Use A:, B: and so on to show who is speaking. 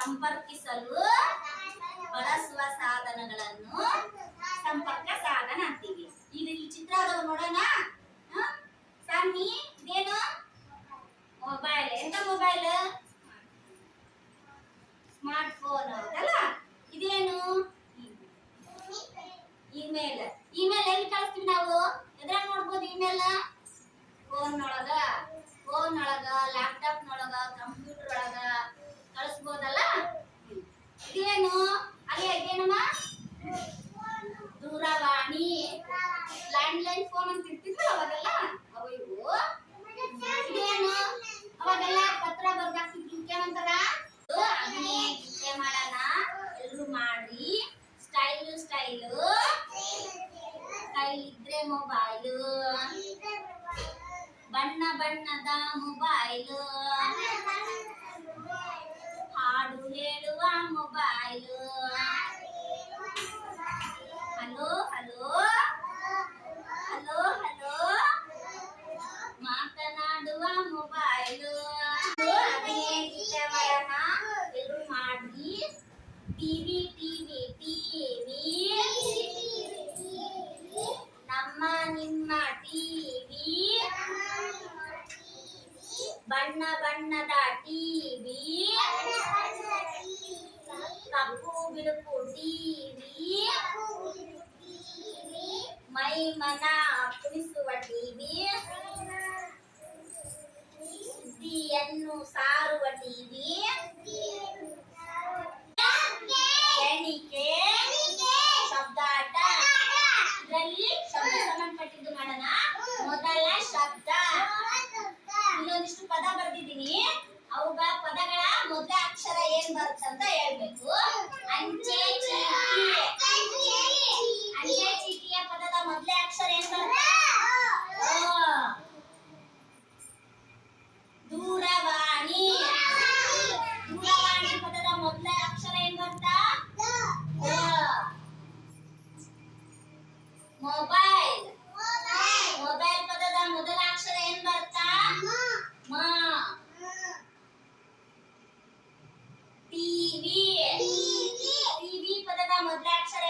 A: ಸಂಪರ್ಕಿಸಲು ಬಳಸುವ ಸಾಧನಗಳನ್ನು ಸಂಪರ್ಕ ಸಾಧನ ಅಂತೀವಿ. ಈಗ ಇಲ್ಲಿ ಚಿತ್ರ ಅದಾವ ನೋಡೋಣ. ಸಾನ್ವಿ ಇದೇನು? ಮೊಬೈಲ್. ಎಂತ ಮೊಬೈಲ್? ಸ್ಮಾರ್ಟ್ ಫೋನ್ ಹೌದಲ್ಲ. ಇದೇನು? ಇಮೇಲ್. ಇಮೇಲ್ ಎಲ್ಲಿ ಕಳಿಸ್ತೀವಿ ನಾವು? ಎದ್ರಾಗ ನೋಡ್ಬೋದು ಇಮೇಲ್? ಫೋನ್ ಒಳಗ, ಲ್ಯಾಪ್ಟಾಪ್ ನೊಳಗ, ಕಂಪ್ಯೂಟರ್ ಒಳಗ ಕಳಿಸ್ಬೋದಲ್ಲ. ಇದೇನು? ಅಲ್ಲಿ ಇದೇನಮ್ಮ? ದೂರವಾಣಿ. ಲ್ಯಾಂಡ್ಲೈನ್ ಫೋನ್ ಅಂತ ಇರ್ತಿದ್ವಿ ಅವಾಗೆಲ್ಲ. ಅವು ಇವು. ಇದೇನು? ಅವಾಗೆಲ್ಲ ಪತ್ರ ಬರ್ದಾಕ್ತಿದ್ರು. ಏನಂತಾರ? ಅಭಿನಯ ಗೀತೆ ಮಾಡೋಣ ಎಲ್ರು ಮಾಡ್ರಿ. ಸ್ಟೈಲು ಕೈಲಿದ್ರೆ ಮೊಬೈಲು, ಬಣ್ಣ ಬಣ್ಣದ ಮೊಬೈಲು, ಹಾಡು ಹೇಳುವ mobile, hello hello hello hello ಮಾತನಾಡುವ ಮೊಬೈಲು. ಅಭಿನಯ ಗೀತೆ ಮಾಡೋಣ ಎಲ್ರು ಮಾಡ್ರಿ. ಟಿವಿ ನಮ್ಮ ನಿಮ್ಮ ಟಿವಿ, ಬಣ್ಣ ಬಣ್ಣದ ಟಿವಿ, ಕಪ್ಪು ಬಿಳುಪು ಟಿವಿ, ಮೈ ಮನ ಕುಣಿಸುವ ಟಿವಿ, ಸುದ್ದಿಯನ್ನು ಸಾರುವ ಟಿವಿ, ಎಣಿಕೆ, ಶಬ್ದಾಟ. ಇದರಲ್ಲಿ ಶಬ್ದ ಸಂಬಂಧಪಟ್ಟಿದ್ದು ಮಾಡೋಣ. ಮೊದಲ ಶಬ್ದ. ಇಲ್ಲೊಂದಿಷ್ಟು ಪದ ಬರ್ದಿದ್ದೀನಿ. ಅವುಗಳ ಪದಗಳ ಮೊದಲ ಅಕ್ಷರ ಏನ್ ಬರುತ್ತಂತ ಹೇಳ್ಬೇಕು. ಅಂಚೆ ಚೀಟಿ. ಅಂಚೆ ಚೀಟಿಯ ಪದದ ಮೊದಲ ಅಕ್ಷರ ಏನ್ ಬರುತ್ತೆ? ದೂರವಾಣಿ. ದೂರವಾಣಿ ಪದದ ಮೊದಲ ಅಕ್ಷರ ಏನ್ ಬರ್ತಾ? ಮೊಬೈಲ್. ಮೊಬೈಲ್ ಪದದ ಮೊದಲ ಅಕ್ಷರ ಏನ್ ಬರ್ತಾ? ಮ. ಟಿವಿ. ಟಿವಿ ಪದದ ಮೊದಲ ಅಕ್ಷರ